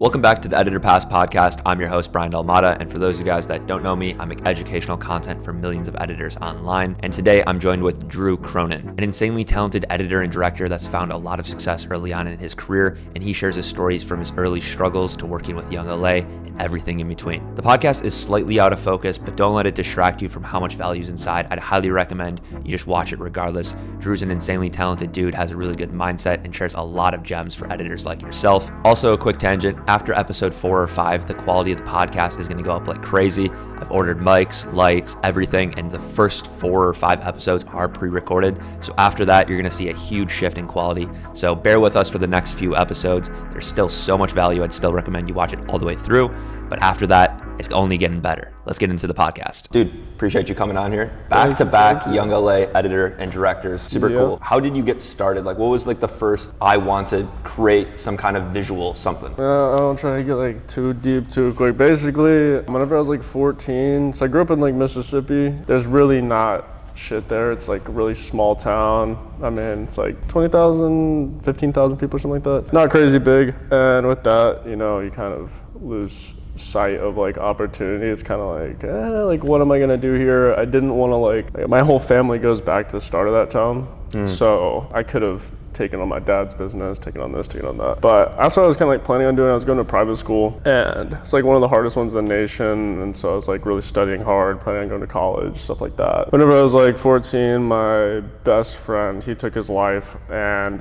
Welcome back to the Editor Pass podcast. I'm your host, Bryan Delimata, and for those of you guys that don't know me, I make educational content for millions of editors online. And today I'm joined with Drew Cronin, an insanely talented editor and director that's found a lot of success early on in his career, and he shares his stories from his early struggles to working with YoungLa and everything in between. The podcast is slightly out of focus, but don't let it distract you from how much value is inside. I'd highly recommend you just watch it regardless. Drew's an insanely talented dude, has a really good mindset, and shares a lot of gems for editors like yourself. Also, a quick tangent. After episode 4 or 5, the quality of the podcast is going to go up like crazy. I've ordered mics, lights, everything, and the first 4 or 5 episodes are pre-recorded. So after that, you're going to see a huge shift in quality. So bear with us for the next few episodes. There's still so much value. I'd still recommend you watch it all the way through. But after that, it's only getting better. Let's get into the podcast. Dude, appreciate you coming on here. Back-to-back YoungLa editor and directors. Super cool. How did you get started? Like, what was like the first, I want to create some kind of visual something? I don't try to get like too deep too quick. Basically, whenever I was like 14, so I grew up in like Mississippi. There's really not shit there. It's like a really small town. I mean, it's like 20,000, 15,000 people or something like that. Not crazy big. And with that, you know, you kind of lose sight of like opportunity. It's kind of like what am I gonna do here? I didn't want to like my whole family goes back to the start of that town, so I could have taken on my dad's business, taken on this, taken on that. But that's what I was kind of like planning on doing. I was going to private school, and it's like one of the hardest ones in the nation, and so I was like really studying hard, planning on going to college, stuff like that. Whenever I was like 14, my best friend, he took his life, and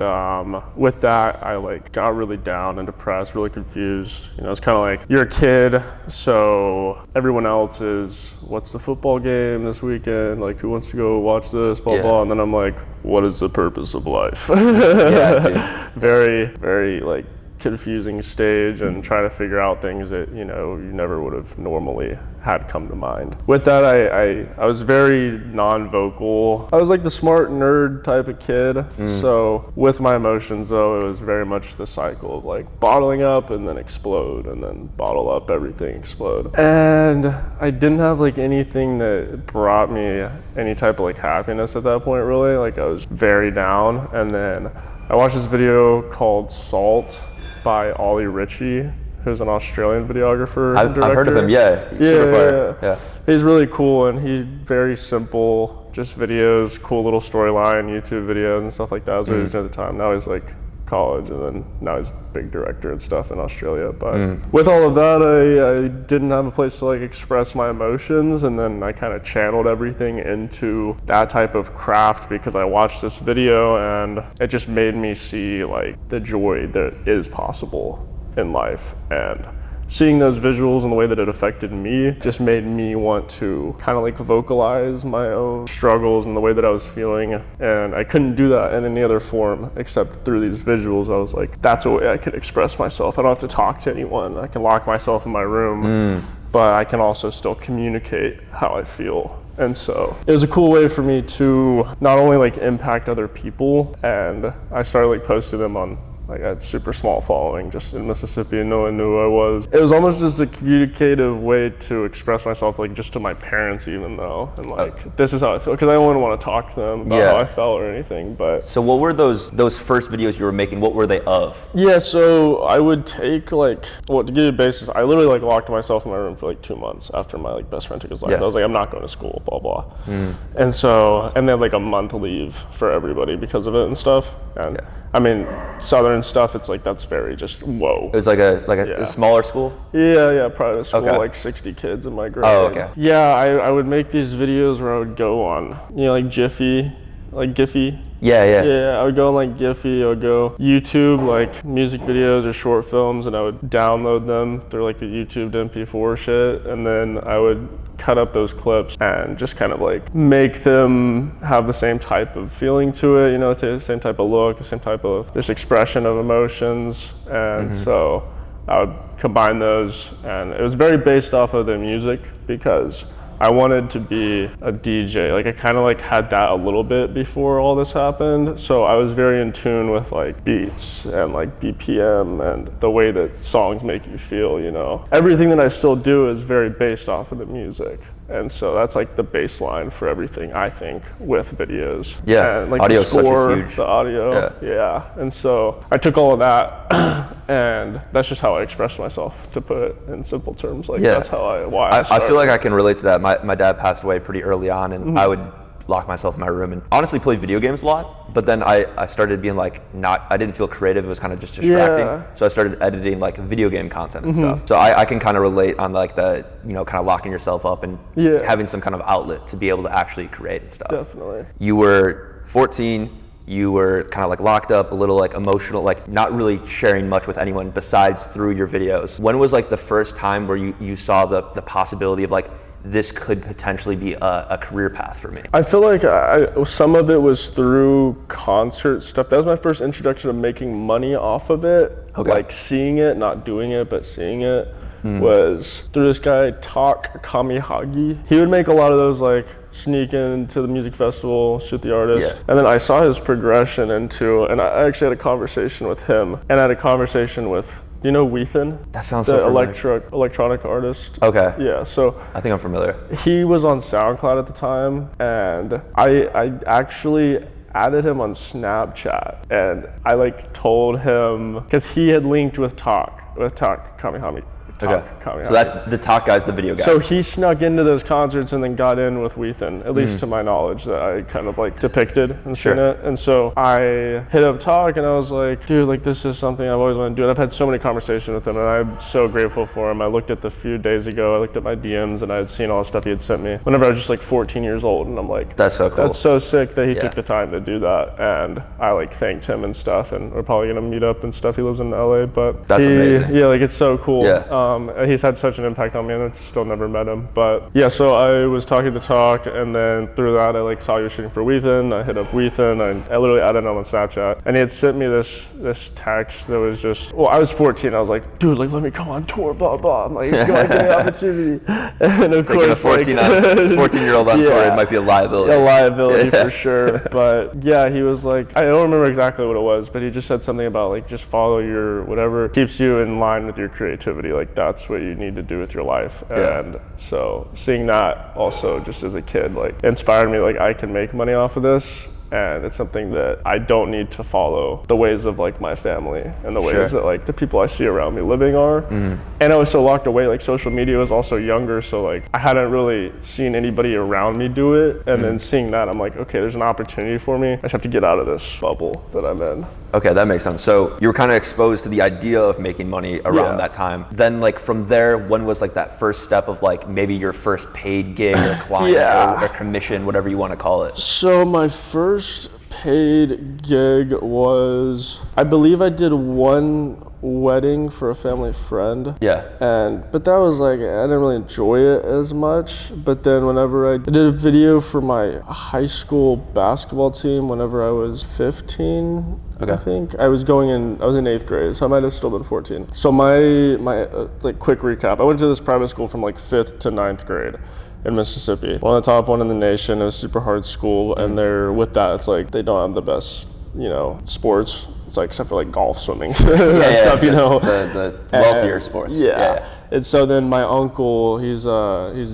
with that, I like got really down and depressed, really confused. You know, it's kind of like you're a kid, so everyone else is, what's the football game this weekend? Like, who wants to go watch this, blah, blah, and then I'm like, what is the purpose of life? Yeah, dude. Very like confusing stage, and trying to figure out things that, you know, you never would have normally had come to mind. With that, I was very non-vocal. I was like the smart nerd type of kid. So with my emotions though, it was very much the cycle of like bottling up and then explode, and then bottle up, everything explode. And I didn't have like anything that brought me any type of like happiness at that point, really. Like I was very down, and then I watched this video called Salt by Ollie Ritchie, who's an Australian videographer. I've heard of him, yeah. Yeah. He's really cool, and he's very simple, just videos, cool little storyline, YouTube videos and stuff like that. That's what he was doing at the time. Now he's like college, and then now he's a big director and stuff in Australia. But with all of that, I didn't have a place to like express my emotions, and then I kind of channeled everything into that type of craft because I watched this video, and it just made me see like the joy that is possible in life. And seeing those visuals and the way that it affected me just made me want to kind of like vocalize my own struggles and the way that I was feeling. And I couldn't do that in any other form except through these visuals. I was like, that's a way I could express myself. I don't have to talk to anyone. I can lock myself in my room, but I can also still communicate how I feel. And so it was a cool way for me to not only like impact other people, and I started like posting them on, like, I had a super small following just in Mississippi, and no one knew who I was. It was almost just a communicative way to express myself, like just to my parents even though, and like, this is how I feel, because I don't want to talk to them about how I felt or anything. But so what were those first videos you were making? What were they of? Yeah, so I would take like, well, to give you a basis, I literally like locked myself in my room for like 2 months after my like best friend took his life. I was like, I'm not going to school, blah, blah. And so, and then like a month leave for everybody because of it and stuff. And I mean, Southern stuff, it's like, that's very just, whoa. It was like a smaller school? Yeah, private school, like 60 kids in my grade. Oh, okay. Yeah, I would make these videos where I would go on, you know, like Giphy. Yeah, I would go on like Giphy, I would go YouTube, like music videos or short films, and I would download them through like the YouTube MP4 shit, and then I would cut up those clips and just kind of like make them have the same type of feeling to it, you know, the same type of look, the same type of just expression of emotions. And so I would combine those, and it was very based off of the music because I wanted to be a DJ. Like I kind of like had that a little bit before all this happened. So I was very in tune with like beats and like BPM and the way that songs make you feel, you know. Everything that I still do is very based off of the music. And so that's like the baseline for everything, I think, with videos. Yeah, and like audio the score, is such a huge... the audio, yeah. And so I took all of that And that's just how I express myself, to put it in simple terms. Like that's how I feel like I can relate to that. My dad passed away pretty early on, and I would lock myself in my room and honestly play video games a lot. But then I started being like, I didn't feel creative. It was kind of just distracting. So I started editing like video game content and stuff. So I can kind of relate on like the, kind of locking yourself up and having some kind of outlet to be able to actually create and stuff. Definitely. You were 14. You were kind of like locked up, a little like emotional, like not really sharing much with anyone besides through your videos. When was like the first time where you saw the possibility of like, this could potentially be a career path for me? I feel like some of it was through concert stuff. That was my first introduction to making money off of it. Okay. Like seeing it, not doing it, but seeing it was through this guy, Tak Kamihagi. He would make a lot of those like sneak into the music festival, shoot the artist. Yeah. And then I saw his progression and I actually had a conversation with him, and I had a conversation with, do you know Weethan? That sounds the so familiar. electronic artist. Okay. Yeah, so I think I'm familiar. he was on SoundCloud at the time, and I actually added him on Snapchat, and I like told him, because he had linked with Tak Kamihami. Okay. So that's the talk guy's the video guy. So he snuck into those concerts and then got in with Weethan, at least to my knowledge, that I kind of like depicted and seen it. And so I hit up Tak and I was like, dude, like this is something I've always wanted to do. And I've had so many conversations with him, and I'm so grateful for him. I looked at the few days ago, I looked at my DMs, and I had seen all the stuff he had sent me whenever I was just like 14 years old. And I'm like, that's so cool. That's so sick that he took the time to do that. And I like thanked him and stuff, and we're probably gonna meet up and stuff. He lives in LA, but that's amazing. Yeah, like it's so cool. Yeah. He's had such an impact on me, and I've still never met him. But yeah, so I was talking to Tak, and then through that I like saw you were shooting for Weethan. I hit up Weethan. I literally added him on Snapchat, and he had sent me this text that was just, well, I was 14. I was like, dude, like let me come on tour, blah blah. I'm like, give me an opportunity. And of taking course, a 14-year-old on tour, it might be a liability. A liability for sure. But yeah, he was like, I don't remember exactly what it was, but he just said something about like just follow your whatever keeps you in line with your creativity. Like that's what you need to do with your life. And so seeing that also just as a kid like inspired me, like I can make money off of this, and it's something that I don't need to follow the ways of like my family and the ways that like the people I see around me living are. And I was so locked away, like social media was also younger, so like I hadn't really seen anybody around me do it, and then seeing that I'm like, okay, there's an opportunity for me. I just have to get out of this bubble that I'm in. Okay, that makes sense. So you were kind of exposed to the idea of making money around that time. Then like from there, when was like that first step of like maybe your first paid gig or client or commission, whatever you want to call it? So my first paid gig was, I believe I did one wedding for a family friend. But that was like, I didn't really enjoy it as much. But then whenever I did a video for my high school basketball team whenever I was 15, I think I was in 8th grade, so I might have still been 14. So my like quick recap, I went to this private school from like 5th to 9th grade in Mississippi. One of the top one in the nation. It was a super hard school, and they're with that, it's like they don't have the best, sports. It's like except for like golf, swimming, stuff, the wealthier sports. And so then my uncle, he's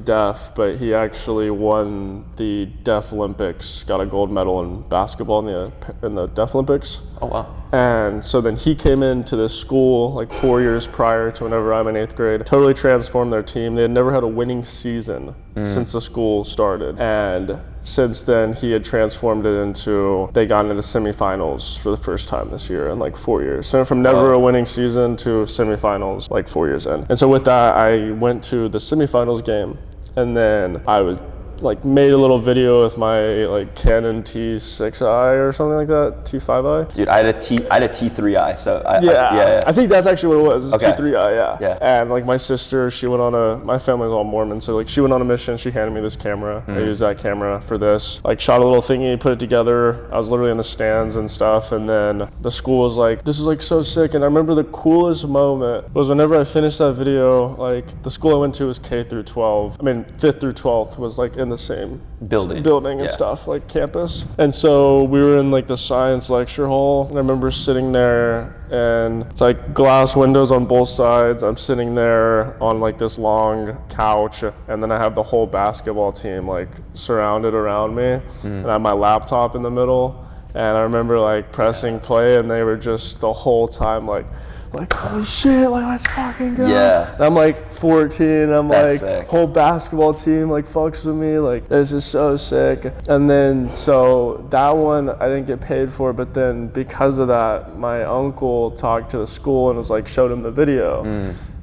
deaf, but he actually won the Deaf Olympics, got a gold medal in basketball in the Deaf Olympics. Oh wow. And so then he came into this school like 4 years prior to whenever I'm in 8th grade, totally transformed their team. They had never had a winning season since the school started. And since then he had transformed it into, they got into the semifinals for the first time this year in like 4 years. So from never a winning season to semifinals like 4 years in. And so with that, I went to the semifinals game, and then I was like made a little video with my like Canon T6i or something like that, T5i. Dude, I had a T3i, so I think that's actually what it was. It's T3i, yeah. And like my sister, she went on my family's all Mormon, so like she went on a mission. She handed me this camera. I used that camera for this. Like shot a little thingy, put it together. I was literally in the stands and stuff, and then the school was like, "This is like so sick." And I remember the coolest moment was whenever I finished that video. Like the school I went to was K through 12. I mean 5th through 12th was like in the same building and stuff, like campus. And so we were in like the science lecture hall, and I remember sitting there, and it's like glass windows on both sides. I'm sitting there on like this long couch, and then I have the whole basketball team like surrounded around me, and I have my laptop in the middle. And I remember like pressing play, and they were just the whole time like like, holy shit, like, let's fucking go. Yeah. And I'm like 14, I'm That's like, sick. whole basketball team like fucks with me, like, this is so sick. And then, so that one I didn't get paid for, but then because of that, my uncle talked to the school and was like, showed him the video.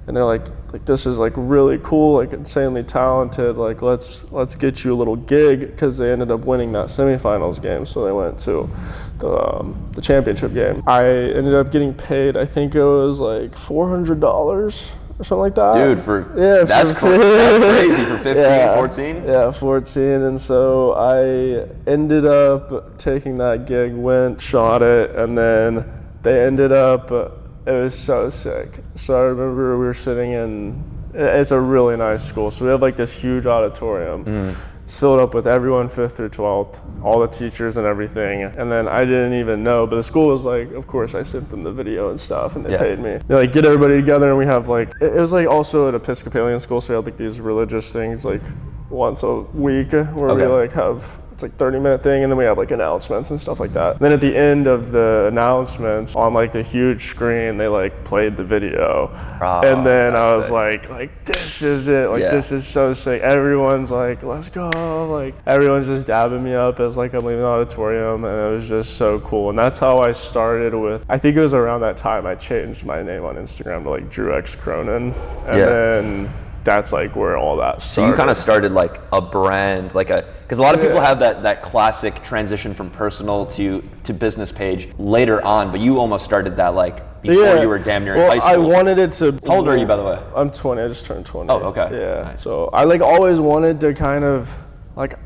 And they're like, this is like really cool, like insanely talented, like let's get you a little gig, because they ended up winning that semifinals game, so they went to the championship game. I ended up getting paid, I think it was like $400 or something like that. Dude, that's crazy for 15, 14? Yeah, 14, and so I ended up taking that gig, went, shot it, and then they ended up, it was so sick. So I remember we were sitting in, it's a really nice school, so we have like this huge auditorium. It's filled up with everyone 5th through 12th, all the teachers and everything. And then I didn't even know, but the school was like, of course I sent them the video and stuff, and they paid me. They like get everybody together, and we have like, it was like also an Episcopalian school, so we had like these religious things like once a week where we like have, it's like 30-minute thing, and then we have like announcements and stuff like that. And then at the end of the announcements, on like the huge screen, they like played the video. And then I was sick. like this is it, like this is so sick. Everyone's like, let's go, like everyone's just dabbing me up as like I'm leaving the auditorium, and it was just so cool. And that's how I started with, I think it was around that time I changed my name on Instagram to like Drew X Cronin, and then that's like where all that started. So you kind of started like a brand, like because a lot of people have that classic transition from personal to business page later on, but you almost started that like before you were damn near in high school. I wanted it to. How old are you, by the way? I'm 20. I just turned 20. Oh, okay. Yeah. Nice. So I like always wanted to kind of like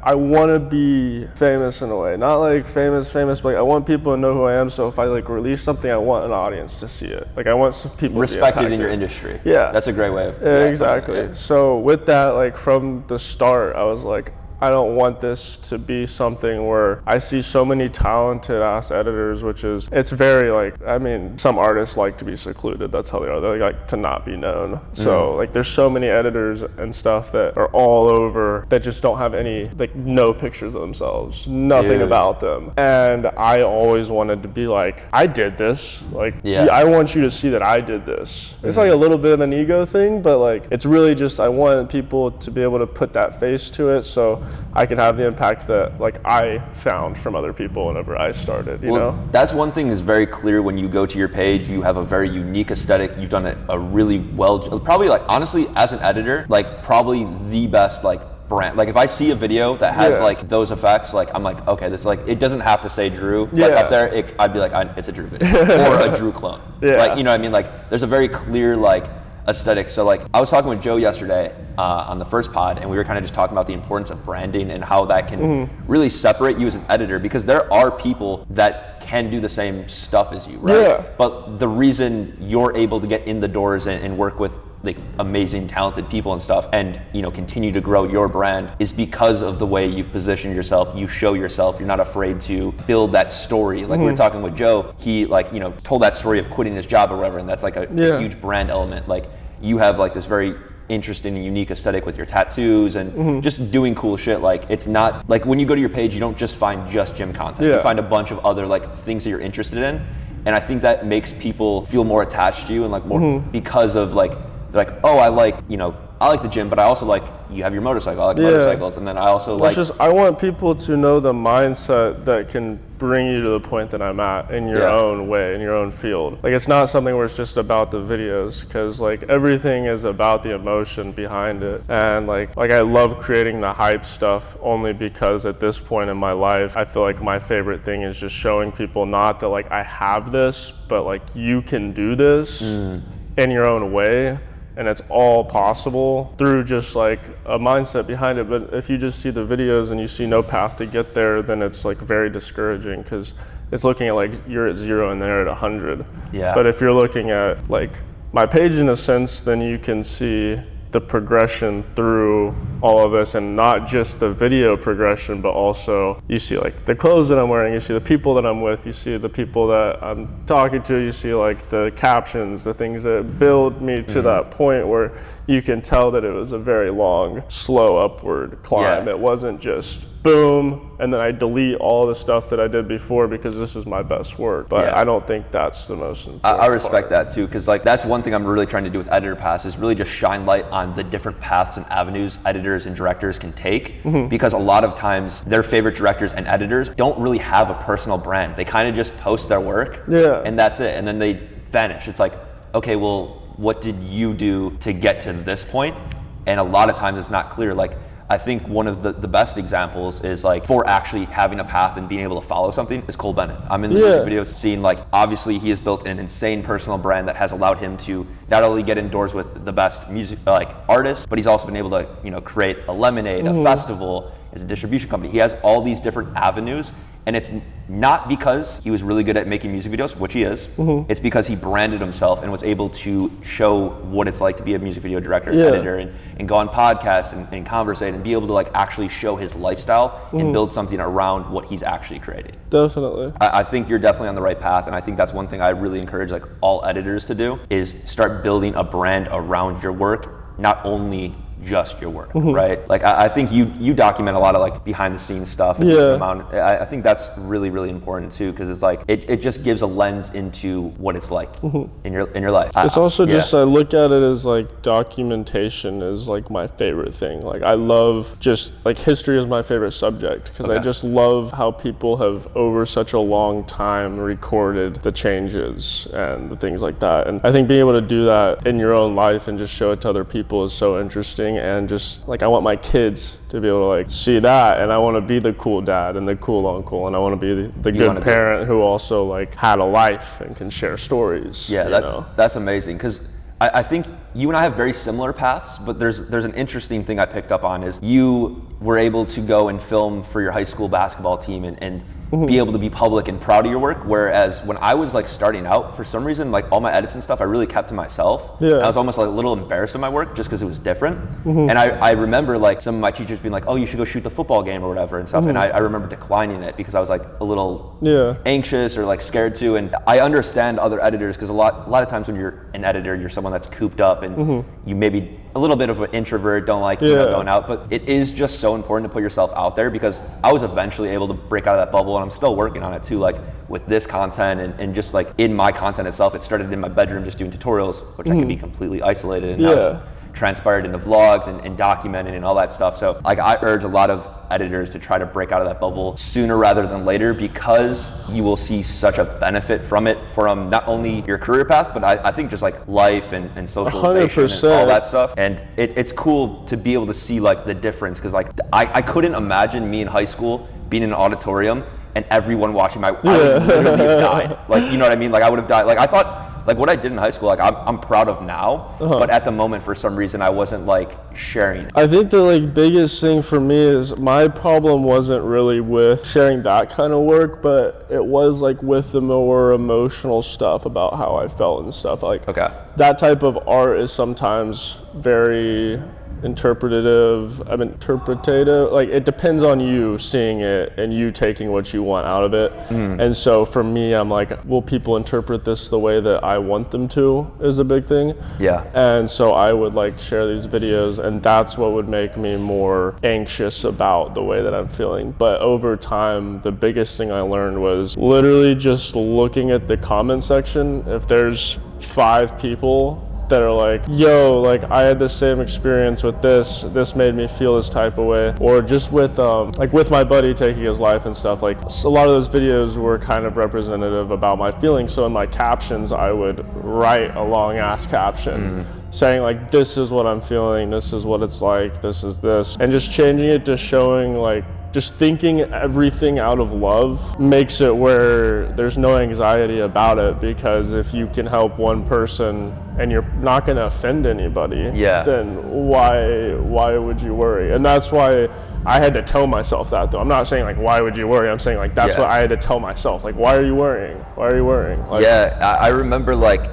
I want to be famous in a way, not like famous, but like I want people to know who I am. So if I like release something, I want an audience to see it. Like I want some people respected to be in your industry. Yeah, that's a great way of exactly. Yeah. So with that, like from the start, I was like, I don't want this to be something where I see so many talented ass editors, which is, it's very like, I mean, some artists like to be secluded. That's how they are. They like to not be known. So like there's so many editors and stuff that are all over that just don't have any, like no pictures of themselves, nothing about them. And I always wanted to be like, I did this. Like, I want you to see that I did this. It's like a little bit of an ego thing, but like, it's really just, I want people to be able to put that face to it. So I can have the impact that like I found from other people whenever I started, you know? That's one thing that's very clear when you go to your page. You have a very unique aesthetic. You've done a really well, probably like honestly as an editor, like probably the best like brand. Like if I see a video that has like those effects, like I'm like, okay, this like, it doesn't have to say Drew like up there. I'd be like, it's a Drew video or a Drew clone. Like, you know what I mean? Like there's a very clear like aesthetic. So like I was talking with Joe yesterday on the first pod, and we were kind of just talking about the importance of branding and how that can really separate you as an editor, because there are people that can do the same stuff as you, right? But the reason you're able to get in the doors and work with like amazing talented people and stuff, and you know continue to grow your brand, is because of the way you've positioned yourself. You show yourself, you're not afraid to build that story. Like we were talking with Joe, he like, you know, told that story of quitting his job or whatever, and that's like a huge brand element. Like you have like this very interesting and unique aesthetic with your tattoos and just doing cool shit. Like it's not like when you go to your page, you don't just find just gym content. You find a bunch of other like things that you're interested in, and I think that makes people feel more attached to you and like more because of like, they're like, oh, I like, you know, I like the gym, but I also like, you have your motorcycle, I like motorcycles, and then I also like... Just, I want people to know the mindset that can bring you to the point that I'm at in your own way, in your own field. Like it's not something where it's just about the videos, because like everything is about the emotion behind it. And like I love creating the hype stuff only because at this point in my life, I feel like my favorite thing is just showing people not that like I have this, but like you can do this in your own way. And it's all possible through just like a mindset behind it. But if you just see the videos and you see no path to get there, then it's like very discouraging, because it's looking at like you're at 0 and they're at 100. But if you're looking at like my page in a sense, then you can see the progression through all of this, and not just the video progression, but also you see like the clothes that I'm wearing, you see the people that I'm with, you see the people that I'm talking to, you see like the captions, the things that build me to that point where you can tell that it was a very long, slow upward climb. Yeah. It wasn't just boom, and then I delete all the stuff that I did before because this is my best work. But I don't think that's the most important I respect part. that too, because like that's one thing I'm really trying to do with Editor Pass is really just shine light on the different paths and avenues editors and directors can take, because a lot of times their favorite directors and editors don't really have a personal brand. They kind of just post their work and that's it, and then they vanish. It's like, okay, well, what did you do to get to this point? And a lot of times it's not clear. Like, I think one of the best examples is like for actually having a path and being able to follow something is Cole Bennett. I'm in the music videos seeing like, obviously he has built an insane personal brand that has allowed him to not only get indoors with the best music like artists, but he's also been able to, you know, create a lemonade, a festival, as a distribution company. He has all these different avenues, and it's not because he was really good at making music videos, which he is. It's because he branded himself and was able to show what it's like to be a music video director, editor, and go on podcasts and conversate and be able to like actually show his lifestyle and build something around what he's actually creating. Definitely. I think you're definitely on the right path, and I think that's one thing I really encourage like all editors to do is start building a brand around your work, not only just your work, right? Like I think you document a lot of like behind the scenes stuff. And I think that's really, really important too, because it's like it just gives a lens into what it's like in your life. It's also just, I look at it as like documentation is like my favorite thing. Like I love just like history is my favorite subject, because I just love how people have over such a long time recorded the changes and the things like that. And I think being able to do that in your own life and just show it to other people is so interesting. And just like I want my kids to be able to like see that, and I want to be the cool dad and the cool uncle, and I want to be the good parent who also like had a life and can share stories. That's amazing, because I think you and I have very similar paths, but there's an interesting thing I picked up on is you were able to go and film for your high school basketball team and be able to be public and proud of your work, whereas when I was like starting out, for some reason like all my edits and stuff I really kept to myself. I was almost like a little embarrassed of my work just because it was different. And I remember like some of my teachers being like, oh, you should go shoot the football game or whatever and stuff, and I remember declining it because I was like a little anxious or like scared to. And I understand other editors, because a lot of times when you're an editor, you're someone that's cooped up and you maybe a little bit of an introvert, don't like going out, but it is just so important to put yourself out there, because I was eventually able to break out of that bubble, and I'm still working on it too, like with this content and just like in my content itself. It started in my bedroom just doing tutorials, which I can be completely isolated, and now it's transpired into vlogs and documenting and all that stuff. So like I urge a lot of editors to try to break out of that bubble sooner rather than later, because you will see such a benefit from it, from not only your career path, but I think just like life and socialization 100%. and all that stuff. And it's cool to be able to see like the difference, because like I couldn't imagine me in high school being in an auditorium and everyone watching I would literally have died. Like, you know what I mean? Like I would have died. Like I thought, like what I did in high school, like I'm proud of now, but at the moment for some reason I wasn't like sharing. I think the like biggest thing for me is my problem wasn't really with sharing that kind of work, but it was like with the more emotional stuff about how I felt and stuff. Like that type of art is sometimes very interpretative. Like it depends on you seeing it and you taking what you want out of it. And so for me, I'm like, will people interpret this the way that I want them to is a big thing. And so I would like share these videos, and that's what would make me more anxious about the way that I'm feeling. But over time, the biggest thing I learned was literally just looking at the comment section. If there's 5 people that are like, yo, like I had the same experience with this made me feel this type of way, or just with like with my buddy taking his life and stuff, like a lot of those videos were kind of representative about my feelings. So in my captions I would write a long ass caption saying like, this is what I'm feeling, this is what it's like, this is this, and just changing it to showing like just thinking everything out of love makes it where there's no anxiety about it, because if you can help one person and you're not going to offend anybody, then why would you worry? And that's why I had to tell myself that, though. I'm not saying like, why would you worry? I'm saying like, that's what I had to tell myself. Like, why are you worrying? Why are you worrying? Like, I remember like,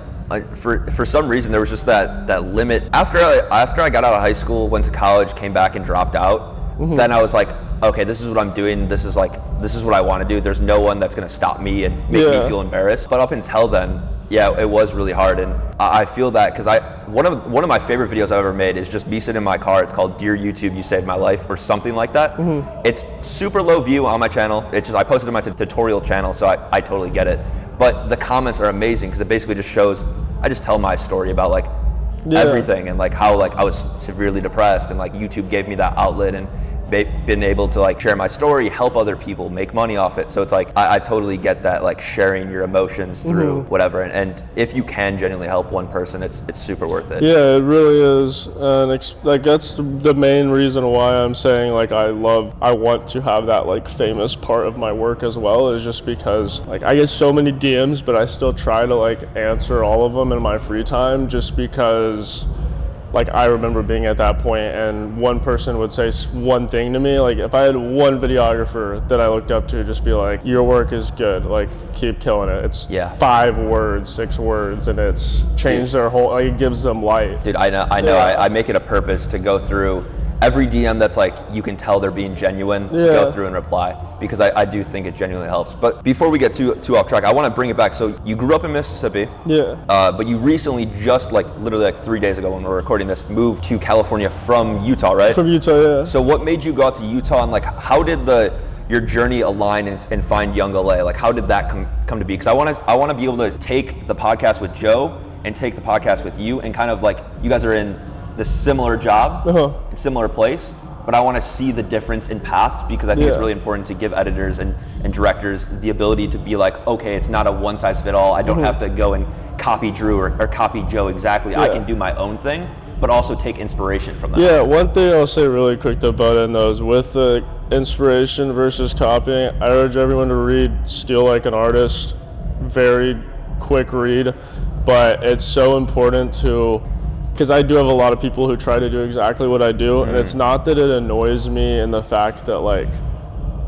for some reason there was just that limit. After I got out of high school, went to college, came back and dropped out, then I was like, okay, this is what I'm doing. This is what I want to do. There's no one that's going to stop me and make me feel embarrassed. But up until then, yeah, it was really hard. And I feel that because one of my favorite videos I've ever made is just me sitting in my car. It's called Dear YouTube, You Saved My Life, or something like that. It's super low view on my channel. It's just, I posted it on my tutorial channel, so I totally get it. But the comments are amazing because it basically just shows, I just tell my story about like everything, and like how like I was severely depressed, and like YouTube gave me that outlet and been able to like share my story, help other people, make money off it. So it's like I totally get that, like sharing your emotions through whatever, and if you can genuinely help one person, it's super worth it. Yeah, it really is. And like that's the main reason why I'm saying like I want to have that like famous part of my work as well, is just because like I get so many DMs, but I still try to like answer all of them in my free time, just because like I remember being at that point and one person would say one thing to me. Like if I had one videographer that I looked up to, just be like, your work is good, like keep killing it. It's 5 words, 6 words, and it's changed their whole, like it gives them light. Dude, I know. I make it a purpose to go through every DM that's like, you can tell they're being genuine, go through and reply, because I do think it genuinely helps. But before we get too off track, I want to bring it back. So you grew up in Mississippi, but you recently, just like literally like 3 days ago when we're recording this, moved to California from Utah, right? From Utah, yeah. So what made you go out to Utah, and like how did your journey align and find YoungLa? Like how did that come to be? Because I want to be able to take the podcast with Joe and take the podcast with you, and kind of like, you guys are in this similar job, similar place, but I want to see the difference in paths, because I think it's really important to give editors and directors the ability to be like, okay, it's not a one size fit all. I don't have to go and copy Drew or copy Joe exactly. I can do my own thing, but also take inspiration from them. Yeah, one thing I'll say really quick to butt in those, with the inspiration versus copying, I urge everyone to read Steal Like an Artist. Very quick read, but it's so important to, because I do have a lot of people who try to do exactly what I do, and it's not that it annoys me in the fact that like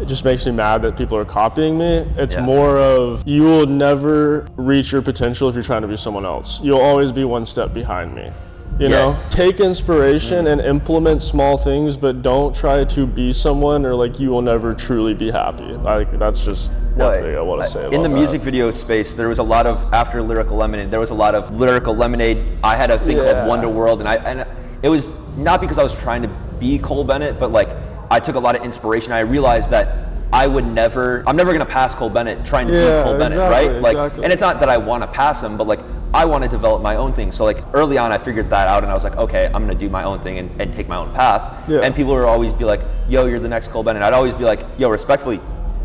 it just makes me mad that people are copying me. It's more of, you will never reach your potential if you're trying to be someone else. You'll always be one step behind me. You know, take inspiration and implement small things, but don't try to be someone, or like you will never truly be happy. Like that's just one thing I want to say about in the that. music video space, there was a lot of, after Lyrical Lemonade, there was a lot of Lyrical Lemonade. I had a thing called Wonderworld, and it was not because I was trying to be Cole Bennett, but like I took a lot of inspiration. I realized that I'm never gonna pass Cole Bennett trying to be Cole Bennett, right? Like, and it's not that I want to pass him, but like I want to develop my own thing. So like early on, I figured that out, and I was like, okay, I'm gonna do my own thing and take my own path. And people would always be like, yo, you're the next Cole Bennett. I'd always be like, yo, respectfully,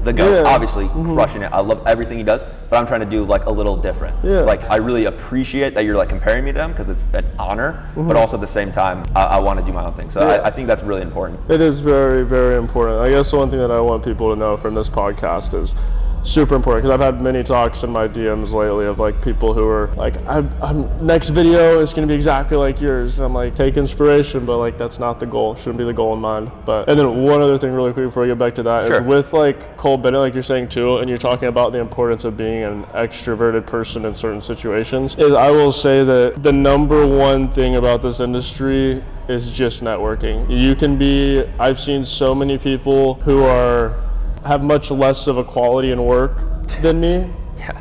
the GOAT, obviously crushing it. I love everything he does, but I'm trying to do like a little different. Like I really appreciate that you're like comparing me to him, because it's an honor, but also at the same time, I want to do my own thing. So I think that's really important. It is very, very important. I guess the one thing that I want people to know from this podcast is super important, because I've had many talks in my DMs lately of like people who are like, I'm next video is going to be exactly like yours. And I'm like, take inspiration, but like that's not the goal. Shouldn't be the goal in mind. But, and then one other thing really quick before I get back to that is with like Cole Bennett, like you're saying too, and you're talking about the importance of being an extroverted person in certain situations, is I will say that the number one thing about this industry is just networking. You can be, I've seen so many people who have much less of a quality in work than me,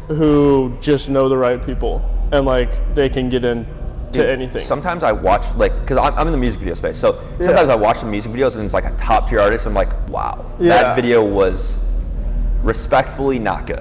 who just know the right people, and like they can get into anything. Sometimes I watch, like, because I'm in the music video space, so sometimes I watch the music videos and it's like a top tier artist, I'm like, wow, that video was respectfully not good.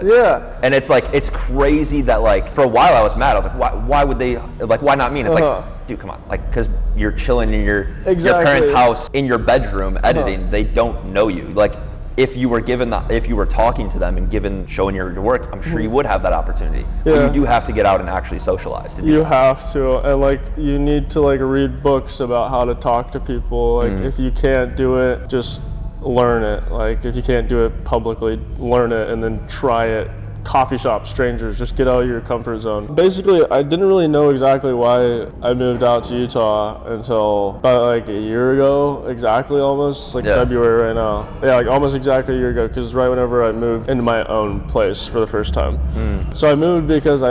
And it's like, it's crazy that like, for a while I was mad. I was like, why would they, like, why not me? And it's like, dude, come on, like, because you're chilling in your parents' house, in your bedroom, editing, they don't know you. Like, if you were talking to them and showing your work, I'm sure you would have that opportunity. But you do have to get out and actually socialize to do that. Have to, and like you need to like read books about how to talk to people. Like if you can't do it, just learn it. Like if you can't do it publicly, learn it and then try it. Coffee shop, strangers, just get out of your comfort zone. Basically, I didn't really know exactly why I moved out to Utah until about like a year ago, exactly, almost like February right now. Yeah, like almost exactly a year ago, because right whenever I moved into my own place for the first time. So I moved because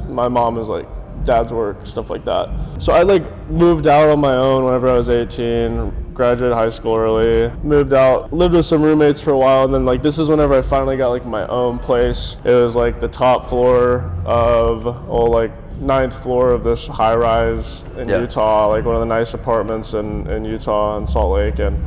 my mom was like, dad's work, stuff like that. So I like moved out on my own whenever I was 18, graduated high school early, moved out, lived with some roommates for a while, and then like this is whenever I finally got like my own place. It was like the top floor of, like 9th floor of this high rise in Utah, like one of the nice apartments in Utah and Salt Lake, and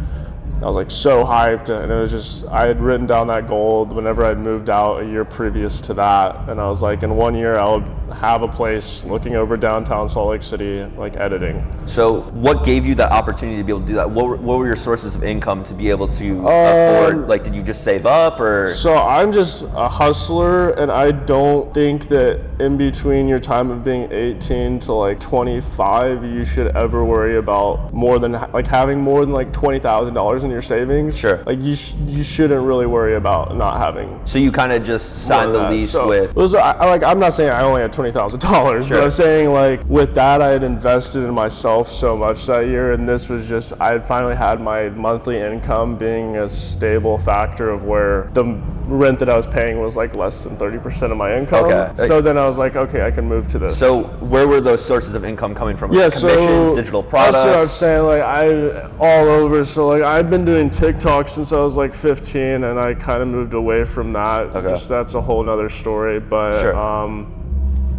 I was like so hyped, and it was just, I had written down that goal whenever I'd moved out a year previous to that, and I was like, in 1 year I would have a place looking over downtown Salt Lake City, like editing. So what gave you that opportunity to be able to do that? What were your sources of income to be able to afford? Like, did you just save up, or? So I'm just a hustler, and I don't think that in between your time of being 18 to like 25, you should ever worry about more than like having more than like $20,000 in your savings. Sure. Like you shouldn't really worry about not having. So you kind of just signed the lease with. I'm not saying I only had $20,000, sure. But I'm saying like with that I had invested in myself so much that year, and this was just, I had finally had my monthly income being a stable factor of where the rent that I was paying was like less than 30% of my income. Okay. So then I was like, okay, I can move to this. So where were those sources of income coming from? Yeah, like commissions, digital products? That's what I was saying, like all over. So like I'd been doing TikTok since I was like 15, and I kind of moved away from that. Okay. Just, that's a whole nother story. But sure.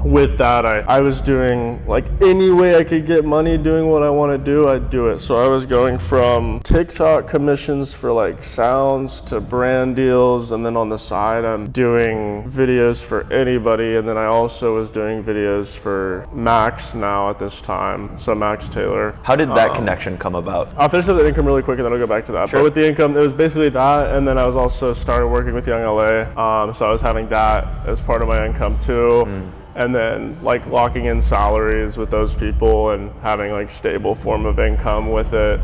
With that, I was doing like any way I could get money doing what I want to do, I'd do it. So I was going from TikTok commissions for like sounds to brand deals, and then on the side I'm doing videos for anybody, and then I also was doing videos for Max now at this time, so Max Taylor. How did that connection come about? I'll finish up the income really quick and then I'll go back to that. Sure. But with the income, it was basically that, and then I was also started working with YoungLa, so I was having that as part of my income too. And then like locking in salaries with those people and having like stable form of income with it.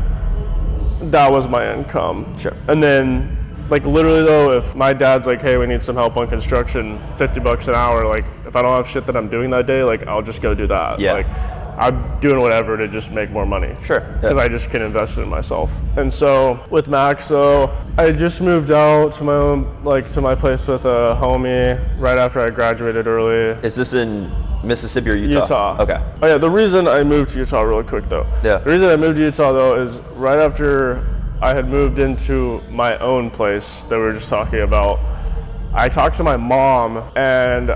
That was my income. Sure. And then like literally though, if my dad's like, hey, we need some help on construction, $50 an hour, like if I don't have shit that I'm doing that day, like I'll just go do that. Yeah. Like I'm doing whatever to just make more money. Sure. Because I just can invest it in myself. And so with Max, so I just moved out to my own, like to my place with a homie right after I graduated early. Is this in Mississippi or Utah? Utah. Okay. Oh yeah, the reason I moved to Utah really quick though. Yeah. The reason I moved to Utah though is right after I had moved into my own place that we were just talking about, I talked to my mom, and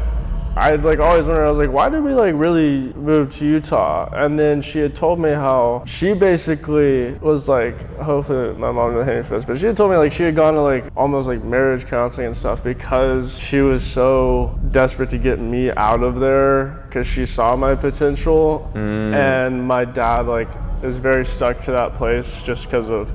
I'd like always wondered, I was like, why did we like really move to Utah? And then she had told me how she basically was like, hopefully my mom didn't hate me for this, but she had told me like she had gone to like almost like marriage counseling and stuff because she was so desperate to get me out of there because she saw my potential. And my dad like is very stuck to that place just because of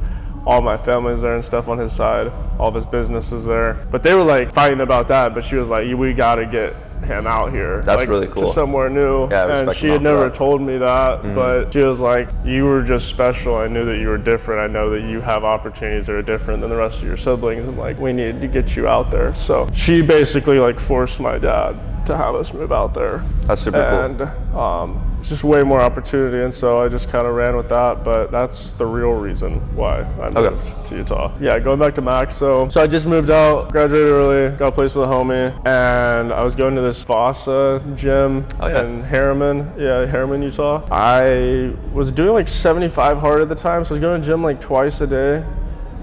all my family's there and stuff on his side, all of his business is there. But they were like fighting about that, but she was like, we gotta get him out here. That's like, really cool. To somewhere new. Yeah, and she had never told me that, but she was like, you were just special. I knew that you were different. I know that you have opportunities that are different than the rest of your siblings, and like, we needed to get you out there. So she basically like forced my dad to have us move out there. That's super cool. And it's just way more opportunity, and so I just kind of ran with that, but that's the real reason why I moved to Utah. Yeah, going back to Max, so I just moved out, graduated early, got a place with a homie, and I was going to this Vasa gym in Harriman, Utah. I was doing like 75 hard at the time, so I was going to the gym like twice a day.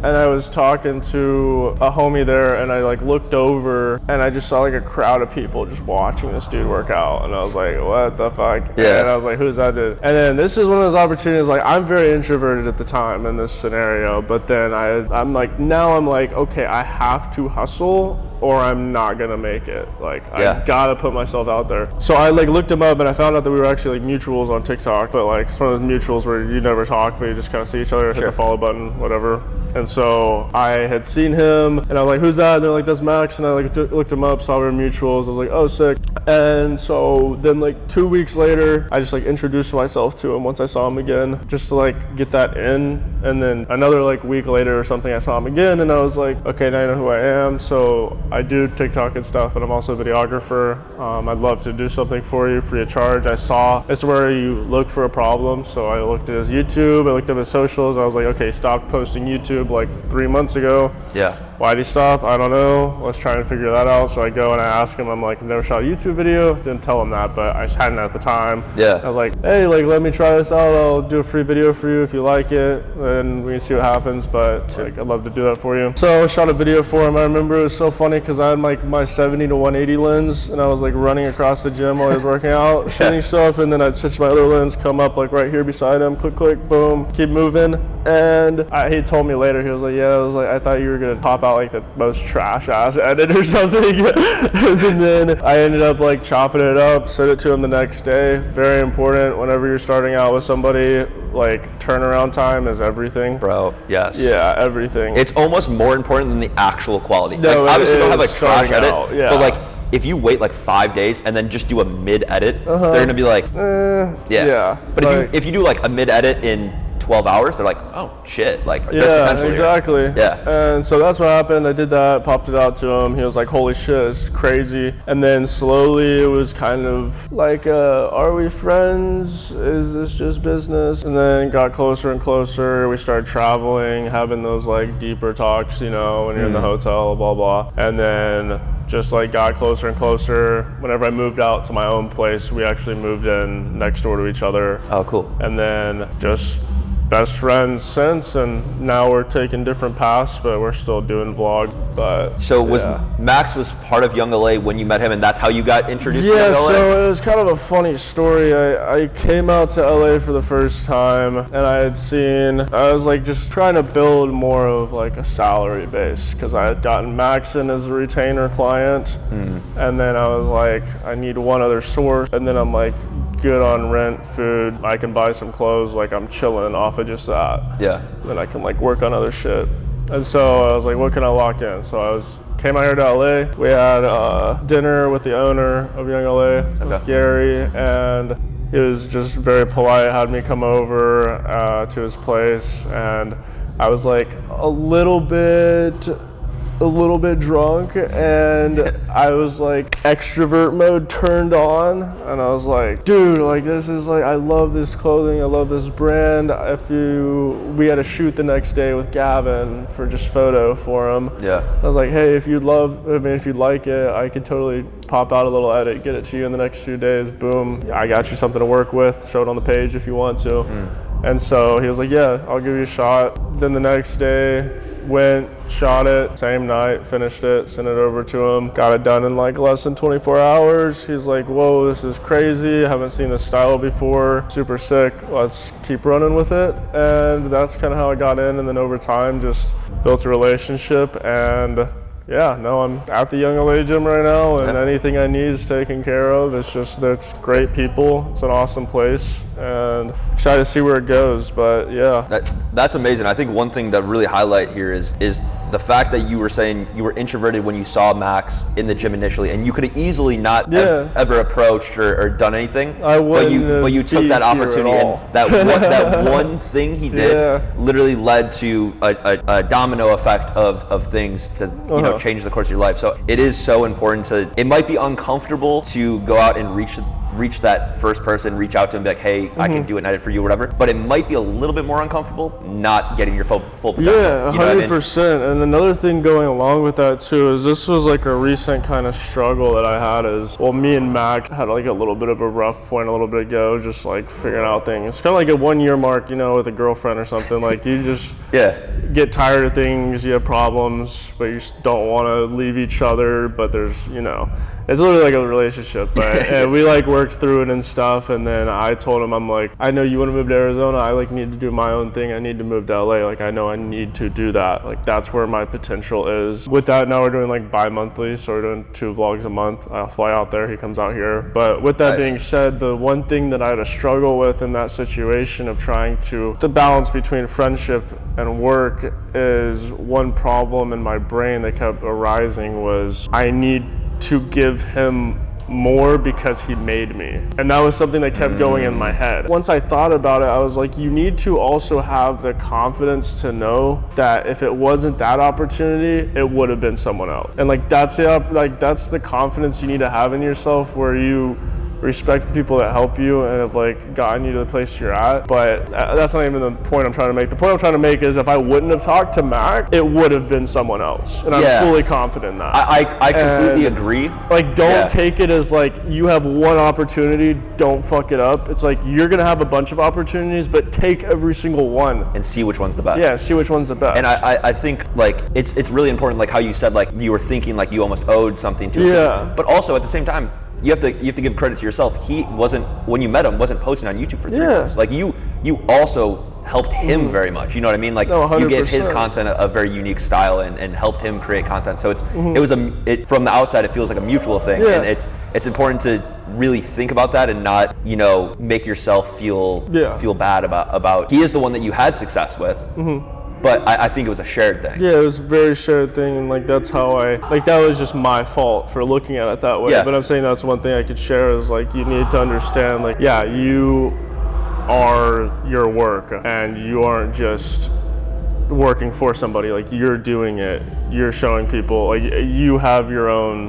And I was talking to a homie there, and I like looked over and I just saw like a crowd of people just watching this dude work out, and I was like, what the fuck? Yeah. And I was like, who's that dude? And then this is one of those opportunities, like I'm very introverted at the time in this scenario, but then I'm like, okay, I have to hustle or I'm not gonna make it. Like I gotta put myself out there. So I like looked him up, and I found out that we were actually like mutuals on TikTok, but like it's one of those mutuals where you never talk, but you just kind of see each other, hit the follow button, whatever. And so I had seen him, and I was like, who's that? And they're like, that's Max. And I like looked him up, saw we were mutuals. I was like, oh, sick. And so then like 2 weeks later, I just like introduced myself to him once I saw him again, just to like get that in. And then another like week later or something, I saw him again, and I was like, okay, now you know who I am. So I do TikTok and stuff, and I'm also a videographer. I'd love to do something for you free of charge. I saw it's where you look for a problem. So I looked at his YouTube, I looked at his socials. I was like, okay, stop posting YouTube like 3 months ago. Yeah. why'd he stop? I don't know. Let's try and figure that out. So I go and I ask him, I'm like, I've never shot a YouTube video. Didn't tell him that, but I hadn't at the time. Yeah. I was like, hey, like, let me try this out. I'll do a free video for you if you like it, and we can see what happens, but like, I'd love to do that for you. So I shot a video for him. I remember it was so funny because I had like my 70 to 180 lens, and I was like running across the gym while I was working out, shooting stuff, and then I'd switch my other lens, come up like right here beside him, click, click, boom, keep moving. And he told me later, he was like, yeah, I thought you were gonna pop out like the most trash ass edit or something. And then I ended up like chopping it up, sent it to him the next day. Very important whenever you're starting out with somebody, like turnaround time is everything. Bro, yes. Yeah, everything. It's almost more important than the actual quality. No, like, obviously don't have a trash edit, yeah. but like if you wait like 5 days and then just do a mid edit, they're gonna be like, yeah. But like, if you do like a mid edit in 12 hours, they're like, oh shit, like there's potential exactly here. Yeah. And so that's what happened. I did that, popped it out to him. He was like, holy shit, it's crazy. And then slowly it was kind of like, are we friends? Is this just business? And then got closer and closer. We started traveling, having those like deeper talks, you know, when you're in the hotel, blah blah. And then just like got closer and closer. Whenever I moved out to my own place, we actually moved in next door to each other. Oh, cool. And then just best friends since, and now we're taking different paths, but we're still doing vlog. But so was Max was part of YoungLa when you met him, and that's how you got introduced to YoungLa? So it was kind of a funny story. I came out to LA for the first time, and I was like just trying to build more of like a salary base, because I had gotten Max in as a retainer client, and then I was like, I need one other source, and then I'm like, good on rent, food, I can buy some clothes, like I'm chilling off of just that. Yeah. Then I can like work on other shit. And so I was like, what can I lock in? So came out here to LA. We had dinner with the owner of YoungLa, with Gary, and he was just very polite, had me come over to his place, and I was like a little bit drunk, and I was like extrovert mode turned on, and I was like, dude, like this is like, I love this clothing, I love this brand. We had a shoot the next day with Gavin for just photo for him. Yeah. I was like, hey, if you'd like it, I could totally pop out a little edit, get it to you in the next few days, boom. I got you something to work with, show it on the page if you want to. And so he was like, yeah, I'll give you a shot. Then the next day, went, shot it, same night, finished it, sent it over to him, got it done in like less than 24 hours. He's like, whoa, this is crazy, I haven't seen this style before, super sick, let's keep running with it. And that's kind of how I got in, and then over time just built a relationship, and yeah, no, I'm at the YoungLa gym right now, and anything I need is taken care of. It's great people. It's an awesome place, and excited to see where it goes. But yeah, that's amazing. I think one thing to really highlight here is the fact that you were saying you were introverted when you saw Max in the gym initially, and you could have easily not have ever approached or done anything. I wouldn't. But you took that opportunity, and that one thing he did literally led to a domino effect of things to change the course of your life. So it is so important it might be uncomfortable to go out and reach that first person, reach out to him, be like, hey, I can do an edit for you or whatever, but it might be a little bit more uncomfortable not getting your full potential. Yeah, 100%. And another thing going along with that too is this was like a recent kind of struggle that I had me and Mac had like a little bit of a rough point a little bit ago, just like figuring out things. It's kind of like a 1 year mark, with a girlfriend or something, like you just get tired of things, you have problems, but you just don't want to leave each other, but there's, it's literally like a relationship, but we like worked through it and stuff. And then I told him, I'm like, I know you want to move to Arizona. I like need to do my own thing. I need to move to LA. Like I know I need to do that. Like that's where my potential is. With that, now we're doing like bi-monthly, so we're doing 2 vlogs a month. I'll fly out there, he comes out here. But with that being said, the one thing that I had to struggle with in that situation of trying to the balance between friendship and work is one problem in my brain that kept arising was I need to give him more because he made me. And that was something that kept going in my head. Once I thought about it, I was like, you need to also have the confidence to know that if it wasn't that opportunity, it would have been someone else. And like that's the confidence you need to have in yourself, where you respect the people that help you and have like gotten you to the place you're at, but that's not even the point I'm trying to make. The point I'm trying to make is if I wouldn't have talked to Mac, it would have been someone else, and I'm fully confident in that. I completely agree. Like, don't take it as like you have one opportunity, don't fuck it up. It's like you're gonna have a bunch of opportunities, but take every single one and see which one's the best. Yeah, see which one's the best. And I think like it's really important, like how you said, like you were thinking like you almost owed something to him. But also at the same time, you have to give credit to yourself. He wasn't, when you met him, wasn't posting on YouTube for 3 months. Like you also helped him very much. You know what I mean? Like you gave his content a very unique style and helped him create content. So it was from the outside, it feels like a mutual thing. And it's important to really think about that and not, make yourself feel bad about he is the one that you had success with. But I think it was a shared thing. Yeah, it was a very shared thing, and like that's how that was just my fault for looking at it that way. But I'm saying that's one thing I could share is like you need to understand, like, you are your work and you aren't just working for somebody. Like, you're doing it, you're showing people, like, you have your own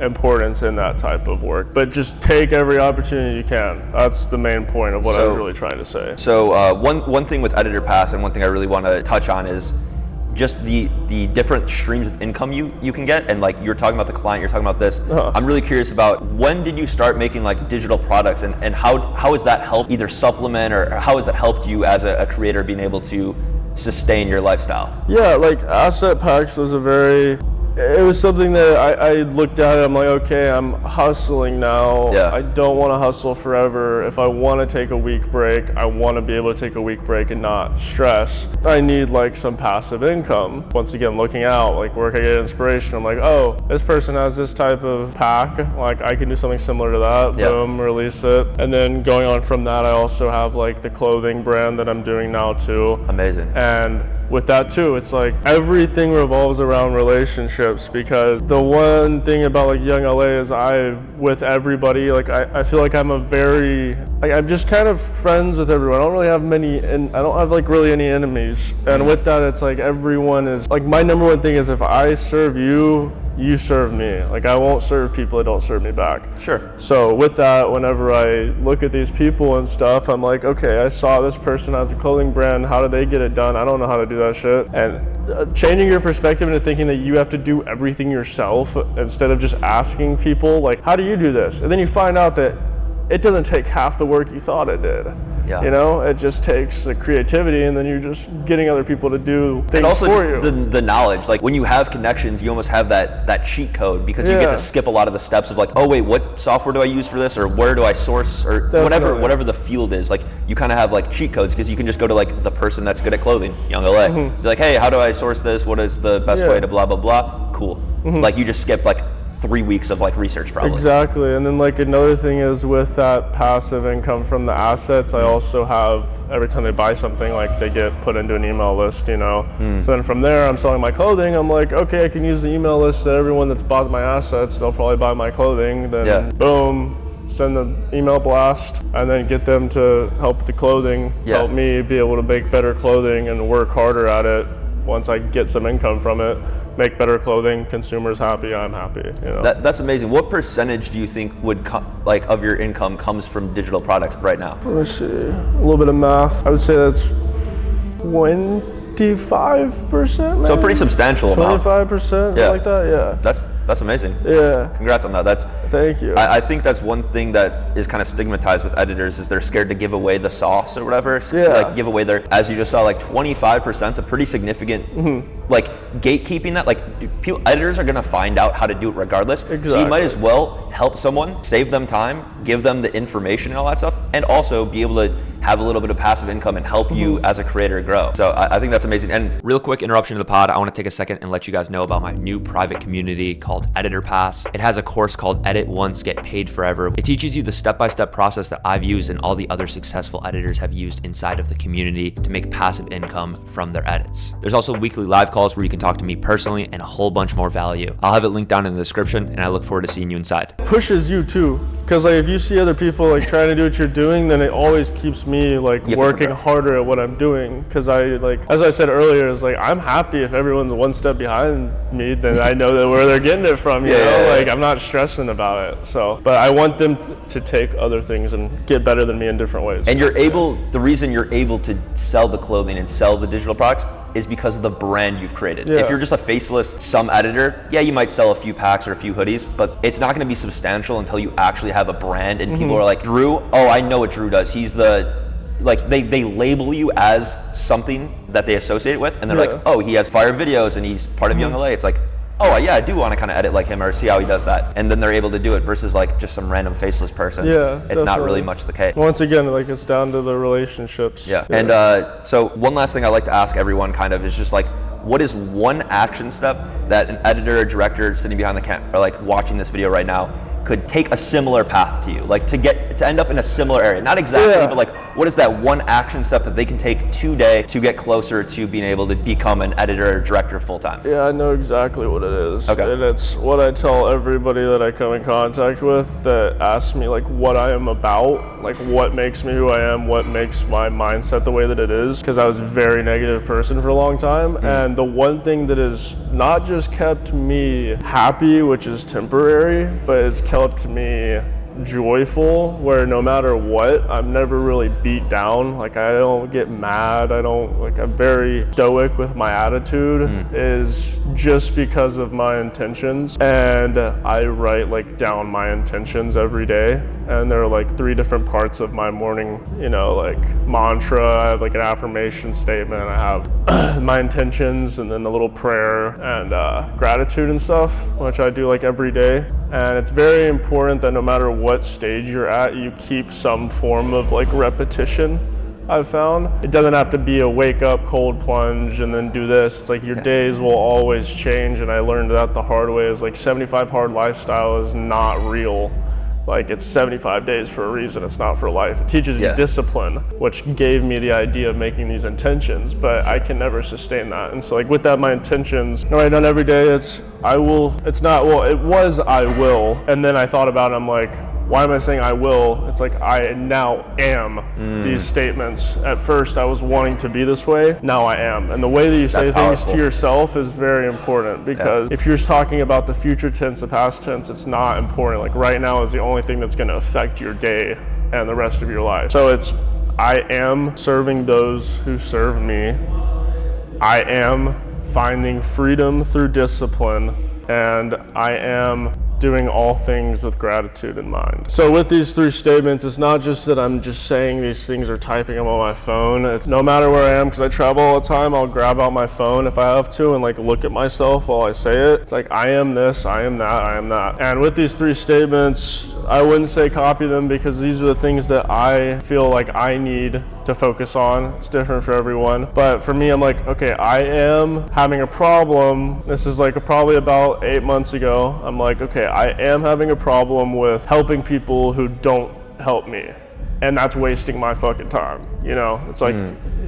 importance in that type of work, but just take every opportunity you can. That's the main point of what I was really trying to say. So one thing with Editor Pass, and one thing I really want to touch on, is just the different streams of income you can get. And like you're talking about the client, you're talking about this. I'm really curious about, when did you start making like digital products, and how has that helped either supplement, or how has that helped you as a creator being able to sustain your lifestyle? Yeah, like Asset Packs was it was something that I looked at it, I'm like, okay, I'm hustling now. I don't want to hustle forever. If I want to take a week break, I want to be able to take a week break and not stress. I need like some passive income. Once again, looking out, like where can I get inspiration? I'm like, oh, this person has this type of pack, like I can do something similar to that. Boom, release it. And then going on from that, I also have like the clothing brand that I'm doing now too. Amazing. And with that too, it's like everything revolves around relationships, because the one thing about like YoungLa is with everybody, like I feel like I'm I'm just kind of friends with everyone. I don't really have I don't have like really any enemies. And with that, it's like everyone is like, my number one thing is, if I serve you, you serve me. Like, I won't serve people that don't serve me back. Sure. So with that, whenever I look at these people and stuff, I'm like, okay, I saw this person has a clothing brand. How did they get it done? I don't know how to do that shit. And changing your perspective into thinking that you have to do everything yourself, instead of just asking people, like, how do you do this? And then you find out that it doesn't take half the work you thought it did. It just takes the creativity, and then you're just getting other people to do things and also for you. The knowledge, like when you have connections, you almost have that cheat code, because you get to skip a lot of the steps of like, oh wait, what software do I use for this, or where do I source, or whatever the field is. Like, you kind of have like cheat codes, because you can just go to like the person that's good at clothing, YoungLa. Be like, hey, how do I source this? What is the best way to blah blah blah? Cool. Like, you just skipped like 3 weeks of like research probably. Exactly. And then like another thing is, with that passive income from the assets, I also have, every time they buy something, like they get put into an email list, So then from there, I'm selling my clothing. I'm like, okay, I can use the email list that everyone that's bought my assets, they'll probably buy my clothing. Then boom, send the email blast, and then get them to help with the clothing, help me be able to make better clothing and work harder at it. Once I get some income from it, make better clothing, consumers happy, I'm happy. That's amazing. What percentage do you think would of your income comes from digital products right now? Let me see, a little bit of math. I would say that's 25%. Maybe? So a pretty substantial amount. 25%, like that. That's amazing. Congrats on that. Thank you. I think that's one thing that is kind of stigmatized with editors, is they're scared to give away the sauce or whatever. Like, give away as you just saw, like 25% is a pretty significant like gatekeeping that. Like, editors are gonna find out how to do it regardless. Exactly. So you might as well help someone, save them time, give them the information and all that stuff, and also be able to have a little bit of passive income and help you as a creator grow. So I think that's amazing. And real quick interruption to the pod, I want to take a second and let you guys know about my new private community called Editor Pass. It has a course called Edit Once, Get Paid Forever. It teaches you the step-by-step process that I've used and all the other successful editors have used inside of the community to make passive income from their edits. There's also weekly live calls where you can talk to me personally, and a whole bunch more value. I'll have it linked down in the description, and I look forward to seeing you inside. Pushes you too. Because like if you see other people like trying to do what you're doing, then it always keeps me like working harder at what I'm doing. Because I like, as I said earlier, is like I'm happy if everyone's one step behind me, then I know that where they're getting it from. You know, like I'm not stressing about it. So, but I want them to take other things and get better than me in different ways. And you're able. The reason you're able to sell the clothing and sell the digital products is because of the brand you've created. If you're just a faceless editor, you might sell a few packs or a few hoodies, but it's not gonna be substantial until you actually have a brand and people are like, Drew, oh, I know what Drew does. He's like they label you as something that they associate with, and they're like, oh, he has fire videos and he's part of YoungLa. It's like, oh yeah, I do want to kind of edit like him or see how he does that, and then they're able to do it versus like just some random faceless person. It's not really much the case. Once again, like it's down to the relationships. And so one last thing I like to ask everyone kind of is just like, what is one action step that an editor or director sitting behind the camera or like watching this video right now could take a similar path to you, like to end up in a similar area? Not exactly, but like what is that one action step that they can take today to get closer to being able to become an editor or director full time? I know exactly what it is. Okay. And it's what I tell everybody that I come in contact with that asks me like what I am about, like what makes me who I am, what makes my mindset the way that it is, because I was a very negative person for a long time. And the one thing that has not just kept me happy, which is temporary, but it's kept me joyful, where no matter what, I'm never really beat down. Like I don't get mad. I'm very stoic with my attitude, is just because of my intentions. And I write like down my intentions every day. And there are like 3 different parts of my morning, like mantra. I have like an affirmation statement. I have my intentions and then a little prayer and gratitude and stuff, which I do like every day. And it's very important that no matter what stage you're at, you keep some form of like repetition. I've found it doesn't have to be a wake up, cold plunge, and then do this. It's like your days will always change, and I learned that the hard way. Is like 75 hard lifestyle is not real. Like it's 75 days for a reason. It's not for life. It teaches you discipline, which gave me the idea of making these intentions, but I can never sustain that. And so like with that, my intentions, I write down every day, it was I will. And then I thought about it, I'm like, why am I saying I will? It's like I now am these statements. At first I was wanting to be this way, now I am. And the way that you say things to yourself is very important, because if you're talking about the future tense, the past tense, it's not important. Like right now is the only thing that's gonna affect your day and the rest of your life. So it's, I am serving those who serve me. I am finding freedom through discipline, and I am doing all things with gratitude in mind. So with these 3 statements, it's not just that I'm just saying these things or typing them on my phone. It's no matter where I am, because I travel all the time, I'll grab out my phone if I have to and like look at myself while I say it. It's like, I am this, I am that, I am that. And with these 3 statements, I wouldn't say copy them, because these are the things that I feel like I need to focus on. It's different for everyone. But for me, I'm like, okay, I am having a problem. This is like probably about 8 months ago. I'm like, okay, I am having a problem with helping people who don't help me. And that's wasting my fucking time. It's like,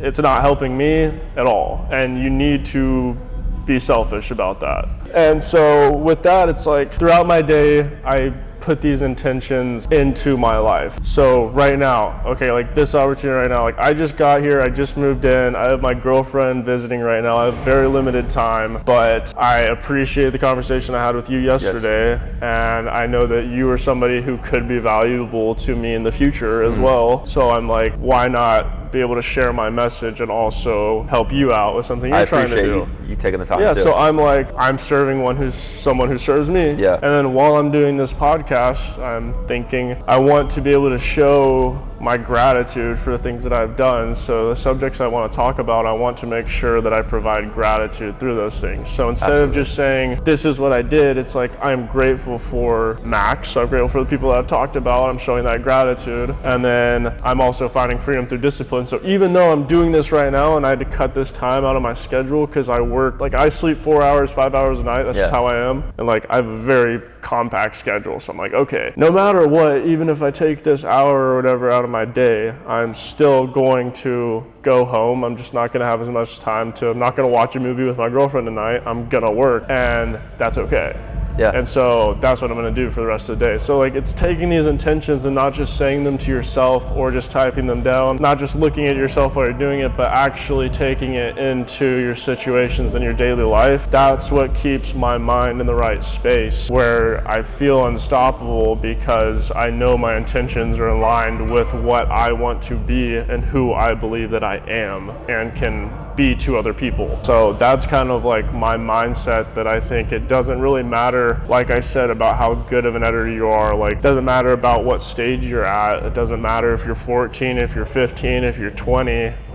it's not helping me at all. And you need to be selfish about that. And so with that, it's like throughout my day, I put these intentions into my life. So right now, okay, like this opportunity right now, like I just got here, I just moved in, I have my girlfriend visiting right now, I have very limited time, but I appreciate the conversation I had with you yesterday, and I know that you are somebody who could be valuable to me in the future as well. So I'm like, why not be able to share my message and also help you out with something you're trying to do. I appreciate you taking the time too. So I'm like, I'm serving someone who serves me. And then while I'm doing this podcast, I'm thinking I want to be able to show my gratitude for the things that I've done. So the subjects I want to talk about, I want to make sure that I provide gratitude through those things. So instead of just saying, this is what I did, it's like, I'm grateful for Max. I'm grateful for the people that I've talked about. I'm showing that gratitude. And then I'm also finding freedom through discipline. So even though I'm doing this right now and I had to cut this time out of my schedule because I work, like I sleep 4 hours, 5 hours a night. That's just how I am. And like, I have a very compact schedule. So I'm like, okay, no matter what, even if I take this hour or whatever out of my day, I'm still going to go home. I'm just not going to have as much time I'm not going to watch a movie with my girlfriend tonight. I'm going to work, and that's okay. Yeah. And so that's what I'm going to do for the rest of the day. So like it's taking these intentions and not just saying them to yourself or just typing them down, not just looking at yourself while you're doing it, but actually taking it into your situations in your daily life. That's what keeps my mind in the right space, where I feel unstoppable because I know my intentions are aligned with what I want to be and who I believe that I am and can be to other people. So that's kind of like my mindset, that I think it doesn't really matter, like I said, about how good of an editor you are. Like, it doesn't matter about what stage you're at. It doesn't matter if you're 14, if you're 15, if you're 20.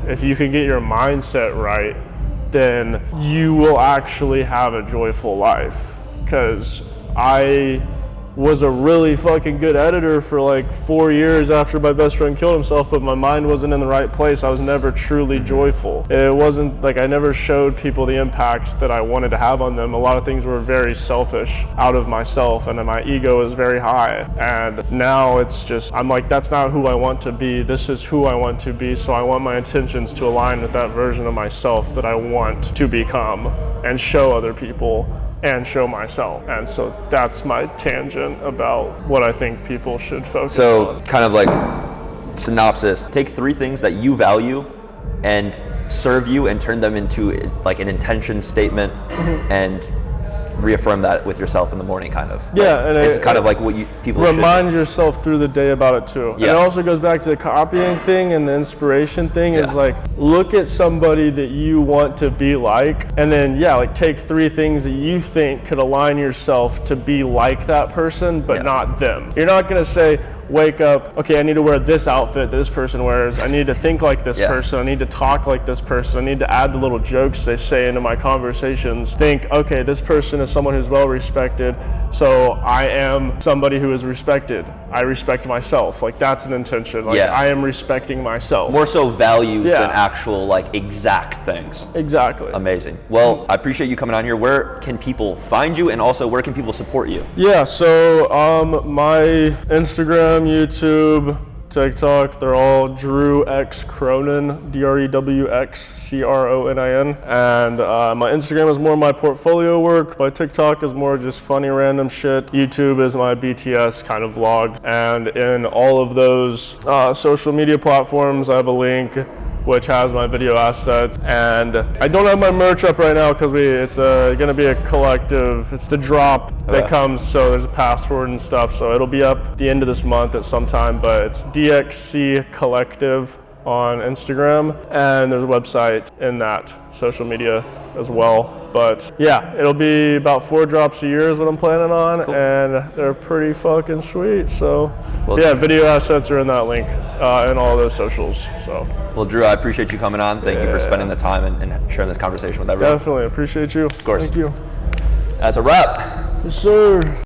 If you can get your mindset right, then you will actually have a joyful life. Because I was a really fucking good editor for like 4 years after my best friend killed himself, but my mind wasn't in the right place. I was never truly joyful. It wasn't like I never showed people the impact that I wanted to have on them. A lot of things were very selfish out of myself, and my ego is very high. And now it's just, I'm like, that's not who I want to be. This is who I want to be. So I want my intentions to align with that version of myself that I want to become and show other people and show myself. And so that's my tangent about what I think people should focus on. So kind of like synopsis, take 3 things that you value and serve you and turn them into like an intention statement and reaffirm that with yourself in the morning, kind of. Yeah, and it's kind of like what people should remind yourself through the day about it too. Yeah. And it also goes back to the copying thing and the inspiration thing. Is like, look at somebody that you want to be like, and then like take 3 things that you think could align yourself to be like that person, but not them. You're not gonna say, wake up, okay, I need to wear this outfit that this person wears. I need to think like this person. I need to talk like this person. I need to add the little jokes they say into my conversations. Think, okay, this person is someone who's well respected, so I am somebody who is respected. I respect myself. Like, that's an intention. Like, I am respecting myself. More so values than actual like exact things. Exactly. Amazing. Well, I appreciate you coming on here. Where can people find you, and also where can people support you? Yeah, so my Instagram, YouTube, TikTok, they're all Drew X Cronin, DREWXCRONIN. And my Instagram is more my portfolio work. My TikTok is more just funny random shit. YouTube is my BTS kind of vlog. And in all of those social media platforms, I have a link which has my video assets. And I don't have my merch up right now because it's gonna be a collective. It's the drop that comes, so there's a password and stuff. So it'll be up at the end of this month at some time, but it's DXC Collective on Instagram, and there's a website in that social media as well. But yeah, it'll be about 4 drops a year is what I'm planning on, and they're pretty fucking sweet. So video assets are in that link in all those socials. So well, Drew, I appreciate you coming on. Thank you for spending the time and sharing this conversation with everyone. Definitely appreciate you. Of course. Thank you. That's a wrap. Yes, sir.